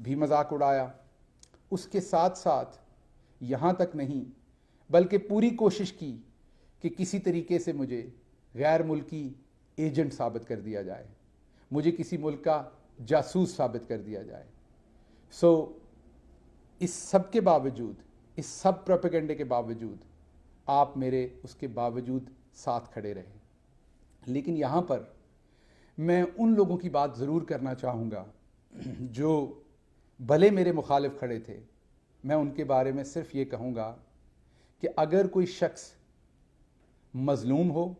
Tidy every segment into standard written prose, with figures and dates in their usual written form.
بھی مذاق اڑایا. اس کے ساتھ ساتھ یہاں تک نہیں بلکہ پوری کوشش کی کہ کسی طریقے سے مجھے غیر ملکی ایجنٹ ثابت کر دیا جائے, مجھے کسی ملک کا جاسوس ثابت کر دیا جائے. اس سب کے باوجود, اس سب پروپیگنڈے کے باوجود آپ میرے اس کے باوجود ساتھ کھڑے رہے. لیکن یہاں پر میں ان لوگوں کی بات ضرور کرنا چاہوں گا جو بھلے میرے مخالف کھڑے تھے. میں ان کے بارے میں صرف یہ کہوں گا کہ اگر کوئی شخص مظلوم ہو,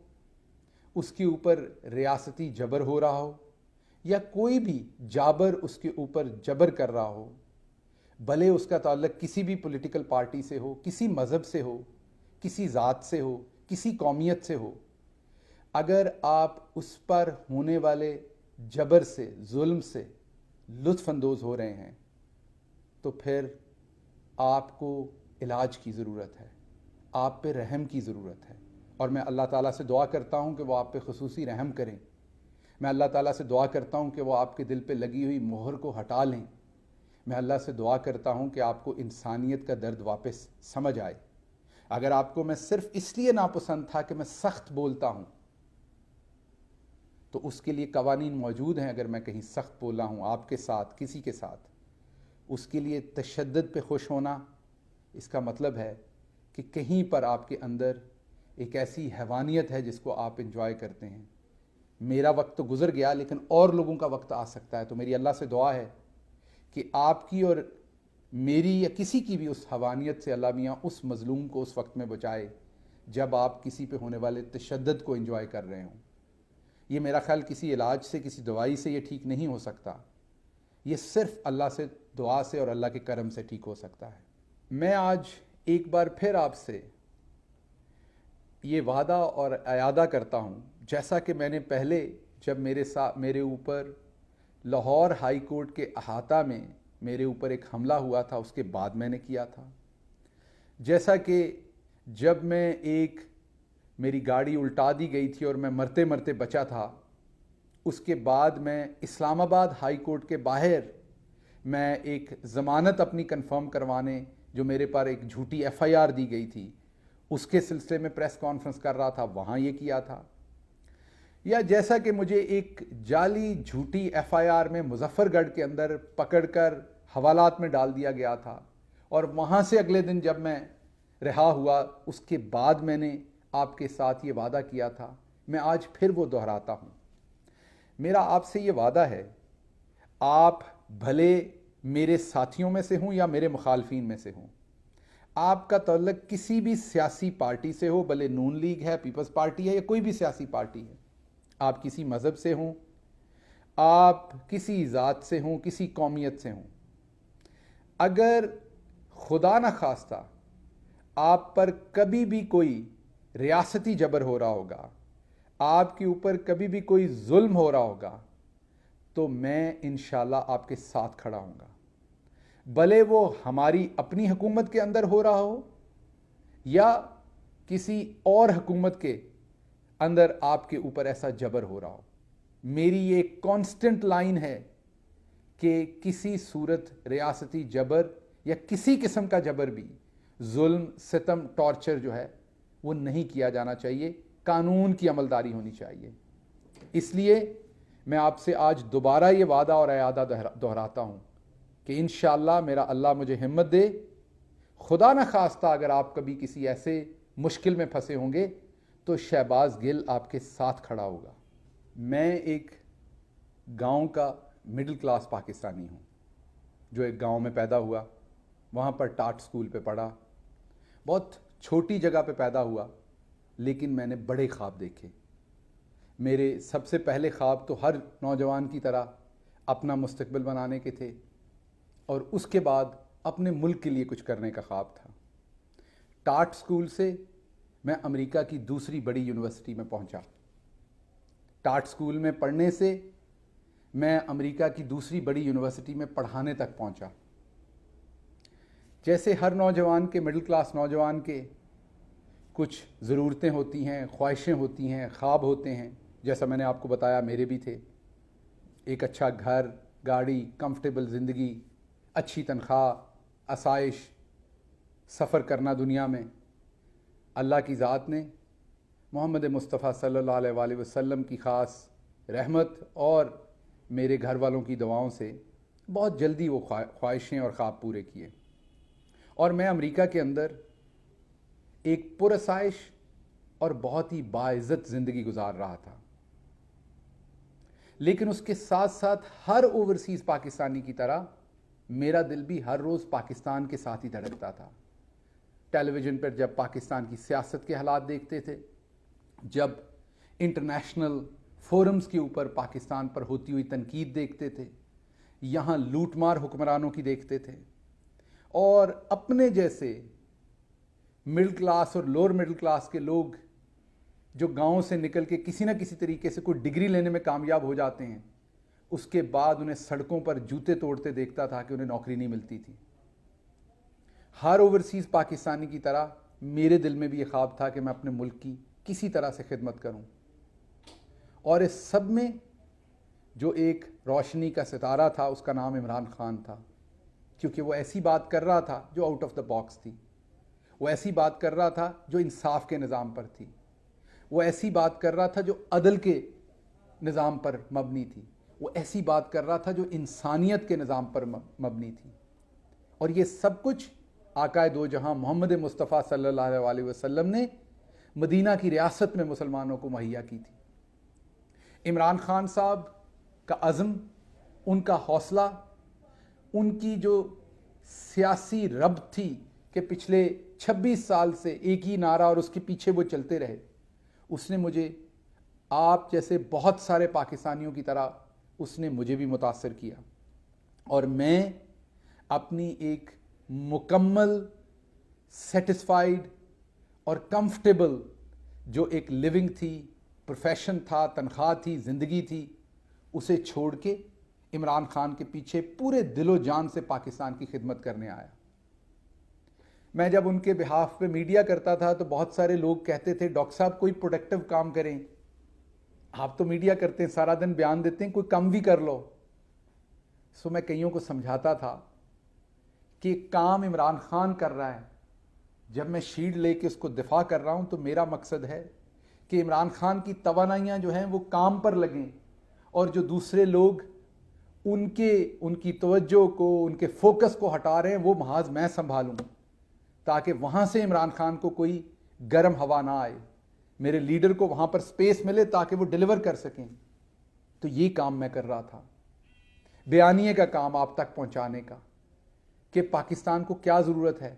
اس کے اوپر ریاستی جبر ہو رہا ہو, یا کوئی بھی جابر اس کے اوپر جبر کر رہا ہو, بھلے اس کا تعلق کسی بھی پولیٹیکل پارٹی سے ہو, کسی مذہب سے ہو, کسی ذات سے ہو, کسی قومیت سے ہو, اگر آپ اس پر ہونے والے جبر سے, ظلم سے لطف اندوز ہو رہے ہیں تو پھر آپ کو علاج کی ضرورت ہے, آپ پہ رحم کی ضرورت ہے. اور میں اللہ تعالیٰ سے دعا کرتا ہوں کہ وہ آپ پہ خصوصی رحم کریں. میں اللہ تعالیٰ سے دعا کرتا ہوں کہ وہ آپ کے دل پہ لگی ہوئی مہر کو ہٹا لیں. میں اللہ سے دعا کرتا ہوں کہ آپ کو انسانیت کا درد واپس سمجھ آئے. اگر آپ کو میں صرف اس لیے ناپسند تھا کہ میں سخت بولتا ہوں تو اس کے لیے قوانین موجود ہیں. اگر میں کہیں سخت بولا ہوں آپ کے ساتھ, کسی کے ساتھ, اس کے لیے تشدد پہ خوش ہونا, اس کا مطلب ہے کہ کہیں پر آپ کے اندر ایک ایسی حیوانیت ہے جس کو آپ انجوائے کرتے ہیں. میرا وقت تو گزر گیا لیکن اور لوگوں کا وقت آ سکتا ہے. تو میری اللہ سے دعا ہے کہ آپ کی اور میری یا کسی کی بھی اس حیوانیت سے اللہ میاں اس مظلوم کو اس وقت میں بچائے جب آپ کسی پہ ہونے والے تشدد کو انجوائے کر رہے ہوں. یہ میرا خیال کسی علاج سے, کسی دوائی سے یہ ٹھیک نہیں ہو سکتا. یہ صرف اللہ سے دعا سے اور اللہ کے کرم سے ٹھیک ہو سکتا ہے. میں آج ایک بار پھر آپ سے یہ وعدہ اور اعادہ کرتا ہوں, جیسا کہ میں نے پہلے جب میرے اوپر لاہور ہائی کورٹ کے احاطہ میں میرے اوپر ایک حملہ ہوا تھا, اس کے بعد میں نے کیا تھا. جیسا کہ جب میں میری گاڑی الٹا دی گئی تھی اور میں مرتے مرتے بچا تھا, اس کے بعد میں اسلام آباد ہائی کورٹ کے باہر میں ایک ضمانت اپنی کنفرم کروانے, جو میرے پر ایک جھوٹی ایف آئی آر دی گئی تھی, اس کے سلسلے میں پریس کانفرنس کر رہا تھا, وہاں یہ کیا تھا. یا جیسا کہ مجھے ایک جعلی جھوٹی ایف آئی آر میں مظفر گڑھ کے اندر پکڑ کر حوالات میں ڈال دیا گیا تھا, اور وہاں سے اگلے دن جب میں رہا ہوا اس کے بعد میں نے آپ کے ساتھ یہ وعدہ کیا تھا, میں آج پھر وہ دہراتا ہوں. میرا آپ سے یہ وعدہ ہے, آپ بھلے میرے ساتھیوں میں سے ہوں یا میرے مخالفین میں سے ہوں, آپ کا تعلق کسی بھی سیاسی پارٹی سے ہو, بھلے نون لیگ ہے, پیپلز پارٹی ہے, یا کوئی بھی سیاسی پارٹی ہے, آپ کسی مذہب سے ہوں, آپ کسی ذات سے ہوں, کسی قومیت سے ہوں, اگر خدا نہ خواستہ آپ پر کبھی بھی کوئی ریاستی جبر ہو رہا ہوگا, آپ کے اوپر کبھی بھی کوئی ظلم ہو رہا ہوگا, تو میں انشاءاللہ آپ کے ساتھ کھڑا ہوں گا. بھلے وہ ہماری اپنی حکومت کے اندر ہو رہا ہو یا کسی اور حکومت کے اندر آپ کے اوپر ایسا جبر ہو رہا ہو. میری یہ ایک کانسٹنٹ لائن ہے کہ کسی صورت ریاستی جبر یا کسی قسم کا جبر بھی, ظلم, ستم, ٹارچر جو ہے وہ نہیں کیا جانا چاہیے. قانون کی عملداری ہونی چاہیے. اس لیے میں آپ سے آج دوبارہ یہ وعدہ اور اعادہ دہراتا ہوں کہ انشاءاللہ میرا اللہ مجھے ہمت دے. خدا نہ خواستہ اگر آپ کبھی کسی ایسے مشکل میں پھنسے ہوں گے تو شہباز گل آپ کے ساتھ کھڑا ہوگا. میں ایک گاؤں کا مڈل کلاس پاکستانی ہوں جو ایک گاؤں میں پیدا ہوا, وہاں پر ٹاٹ سکول پہ پڑھا, بہت چھوٹی جگہ پہ پیدا ہوا, لیکن میں نے بڑے خواب دیکھے. میرے سب سے پہلے خواب تو ہر نوجوان کی طرح اپنا مستقبل بنانے کے تھے, اور اس کے بعد اپنے ملک کے لیے کچھ کرنے کا خواب تھا. ٹاٹ سکول سے میں امریکہ کی دوسری بڑی یونیورسٹی میں پہنچا. ٹاٹ سکول میں پڑھنے سے میں امریکہ کی دوسری بڑی یونیورسٹی میں پڑھانے تک پہنچا. جیسے ہر نوجوان کے, مڈل کلاس نوجوان کے کچھ ضرورتیں ہوتی ہیں, خواہشیں ہوتی ہیں, خواب ہوتے ہیں, جیسا میں نے آپ کو بتایا میرے بھی تھے. ایک اچھا گھر, گاڑی, کمفرٹیبل زندگی, اچھی تنخواہ، آسائش، سفر کرنا دنیا میں، اللہ کی ذات نے محمد مصطفیٰ صلی اللہ علیہ وآلہ وسلم کی خاص رحمت اور میرے گھر والوں کی دعاؤں سے بہت جلدی وہ خواہشیں اور خواب پورے کیے، اور میں امریکہ کے اندر ایک پرآسائش اور بہت ہی باعزت زندگی گزار رہا تھا۔ لیکن اس کے ساتھ ساتھ ہر اوورسیز پاکستانی کی طرح میرا دل بھی ہر روز پاکستان کے ساتھ ہی دھڑکتا تھا۔ ٹیلی ویژن پر جب پاکستان کی سیاست کے حالات دیکھتے تھے، جب انٹرنیشنل فورمز کے اوپر پاکستان پر ہوتی ہوئی تنقید دیکھتے تھے، یہاں لوٹ مار حکمرانوں کی دیکھتے تھے، اور اپنے جیسے مڈل کلاس اور لوور مڈل کلاس کے لوگ جو گاؤں سے نکل کے کسی نہ کسی طریقے سے کوئی ڈگری لینے میں کامیاب ہو جاتے ہیں، اس کے بعد انہیں سڑکوں پر جوتے توڑتے دیکھتا تھا کہ انہیں نوکری نہیں ملتی تھی۔ ہر اوورسیز پاکستانی کی طرح میرے دل میں بھی یہ خواب تھا کہ میں اپنے ملک کی کسی طرح سے خدمت کروں، اور اس سب میں جو ایک روشنی کا ستارہ تھا اس کا نام عمران خان تھا، کیونکہ وہ ایسی بات کر رہا تھا جو آؤٹ آف دا باکس تھی، وہ ایسی بات کر رہا تھا جو انصاف کے نظام پر تھی، وہ ایسی بات کر رہا تھا جو عدل کے نظام پر مبنی تھی، وہ ایسی بات کر رہا تھا جو انسانیت کے نظام پر مبنی تھی، اور یہ سب کچھ آقائے دو جہاں محمد مصطفیٰ صلی اللہ علیہ وسلم نے مدینہ کی ریاست میں مسلمانوں کو مہیا کی تھی۔ عمران خان صاحب کا عزم، ان کا حوصلہ، ان کی جو سیاسی ربط تھی کہ پچھلے 26 سال سے ایک ہی نعرہ اور اس کے پیچھے وہ چلتے رہے، اس نے مجھے آپ جیسے بہت سارے پاکستانیوں کی طرح اس نے مجھے بھی متاثر کیا، اور میں اپنی ایک مکمل سیٹسفائیڈ اور کمفرٹیبل جو ایک لیونگ تھی، پروفیشن تھا، تنخواہ تھی، زندگی تھی، اسے چھوڑ کے عمران خان کے پیچھے پورے دل و جان سے پاکستان کی خدمت کرنے آیا۔ میں جب ان کے بہاف پہ میڈیا کرتا تھا تو بہت سارے لوگ کہتے تھے ڈاکٹر صاحب کوئی پروڈکٹیو کام کریں، آپ تو میڈیا کرتے ہیں، سارا دن بیان دیتے ہیں، کوئی کم بھی کر لو۔ میں کئیوں کو سمجھاتا تھا کہ کام عمران خان کر رہا ہے، جب میں شیلڈ لے کے اس کو دفاع کر رہا ہوں تو میرا مقصد ہے کہ عمران خان کی توانائیاں جو ہیں وہ کام پر لگیں، اور جو دوسرے لوگ ان کی توجہ کو، ان کے فوکس کو ہٹا رہے ہیں، وہ محاذ میں سنبھالوں، تاکہ وہاں سے عمران خان کو کوئی گرم ہوا نہ آئے، میرے لیڈر کو وہاں پر سپیس ملے تاکہ وہ ڈیلیور کر سکیں۔ تو یہ کام میں کر رہا تھا، بیانیے کا کام آپ تک پہنچانے کا، کہ پاکستان کو کیا ضرورت ہے،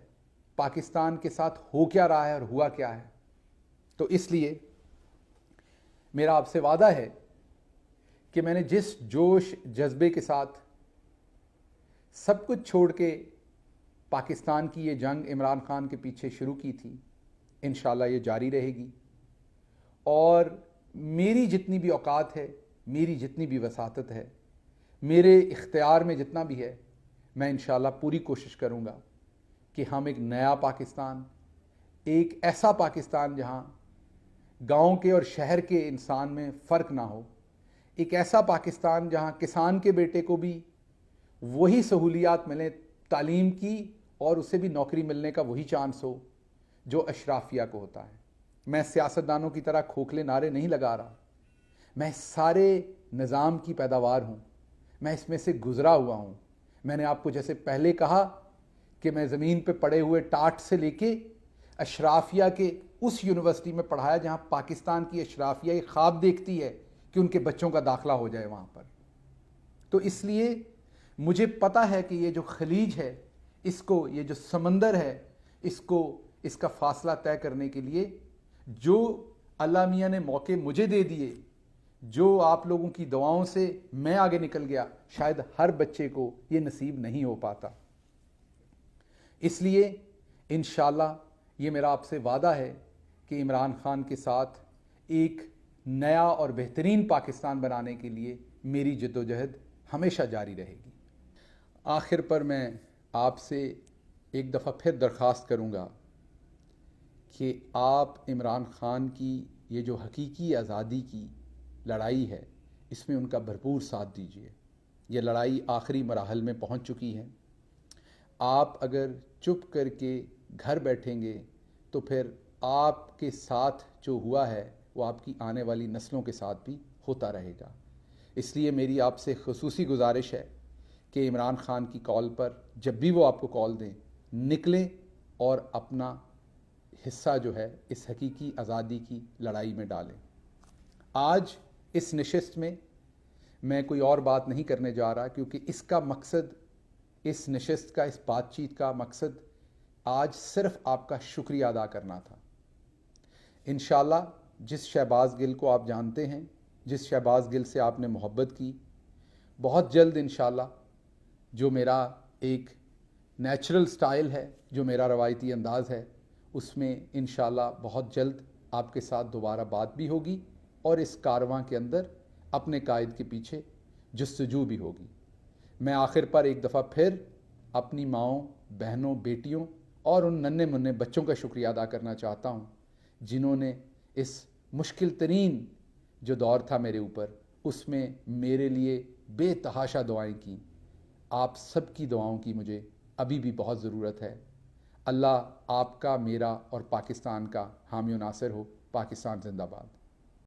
پاکستان کے ساتھ ہو کیا رہا ہے اور ہوا کیا ہے۔ تو اس لیے میرا آپ سے وعدہ ہے کہ میں نے جس جوش جذبے کے ساتھ سب کچھ چھوڑ کے پاکستان کی یہ جنگ عمران خان کے پیچھے شروع کی تھی، انشاءاللہ یہ جاری رہے گی، اور میری جتنی بھی اوقات ہے، میری جتنی بھی وساطت ہے، میرے اختیار میں جتنا بھی ہے، میں انشاءاللہ پوری کوشش کروں گا کہ ہم ایک نیا پاکستان، ایک ایسا پاکستان جہاں گاؤں کے اور شہر کے انسان میں فرق نہ ہو، ایک ایسا پاکستان جہاں کسان کے بیٹے کو بھی وہی سہولیات ملیں تعلیم کی، اور اسے بھی نوکری ملنے کا وہی چانس ہو جو اشرافیہ کو ہوتا ہے۔ میں سیاستدانوں کی طرح کھوکھلے نعرے نہیں لگا رہا، میں سارے نظام کی پیداوار ہوں، میں اس میں سے گزرا ہوا ہوں۔ میں نے آپ کو جیسے پہلے کہا کہ میں زمین پہ پڑے ہوئے ٹاٹ سے لے کے اشرافیہ کے اس یونیورسٹی میں پڑھایا جہاں پاکستان کی اشرافیہ یہ خواب دیکھتی ہے کہ ان کے بچوں کا داخلہ ہو جائے وہاں پر۔ تو اس لیے مجھے پتہ ہے کہ یہ جو خلیج ہے، اس کو، یہ جو سمندر ہے، اس کا فاصلہ طے کرنے کے لیے جو اللہ میاں نے موقع مجھے دے دیے، جو آپ لوگوں کی دعاؤں سے میں آگے نکل گیا، شاید ہر بچے کو یہ نصیب نہیں ہو پاتا۔ اس لیے انشاءاللہ یہ میرا آپ سے وعدہ ہے کہ عمران خان کے ساتھ ایک نیا اور بہترین پاکستان بنانے کے لیے میری جدوجہد ہمیشہ جاری رہے گی۔ آخر پر میں آپ سے ایک دفعہ پھر درخواست کروں گا کہ آپ عمران خان کی یہ جو حقیقی آزادی کی لڑائی ہے، اس میں ان کا بھرپور ساتھ دیجیے۔ یہ لڑائی آخری مراحل میں پہنچ چکی ہے، آپ اگر چپ کر کے گھر بیٹھیں گے تو پھر آپ کے ساتھ جو ہوا ہے وہ آپ کی آنے والی نسلوں کے ساتھ بھی ہوتا رہے گا. اس لیے میری آپ سے خصوصی گزارش ہے کہ عمران خان کی کال پر جب بھی وہ آپ کو کال دیں نکلیں اور اپنا حصہ جو ہے اس حقیقی آزادی کی لڑائی میں ڈالیں. آج اس نشست میں کوئی اور بات نہیں کرنے جا رہا، کیونکہ اس کا مقصد، اس نشست کا، اس بات چیت کا مقصد آج صرف آپ کا شکریہ ادا کرنا تھا. انشاءاللہ جس شہباز گل کو آپ جانتے ہیں، جس شہباز گل سے آپ نے محبت کی، بہت جلد انشاءاللہ جو میرا ایک نیچرل سٹائل ہے، جو میرا روایتی انداز ہے، اس میں انشاءاللہ بہت جلد آپ کے ساتھ دوبارہ بات بھی ہوگی اور اس کارواں کے اندر اپنے قائد کے پیچھے جستجو بھی ہوگی. میں آخر پر ایک دفعہ پھر اپنی ماؤں، بہنوں، بیٹیوں اور ان ننھے منھے بچوں کا شکریہ ادا کرنا چاہتا ہوں جنہوں نے اس مشکل ترین جو دور تھا میرے اوپر، اس میں میرے لیے بے تحاشا دعائیں کیں. آپ سب کی دعاؤں کی مجھے ابھی بھی بہت ضرورت ہے. اللہ آپ کا، میرا اور پاکستان کا حامی و ناصر ہو. پاکستان زندہ باد.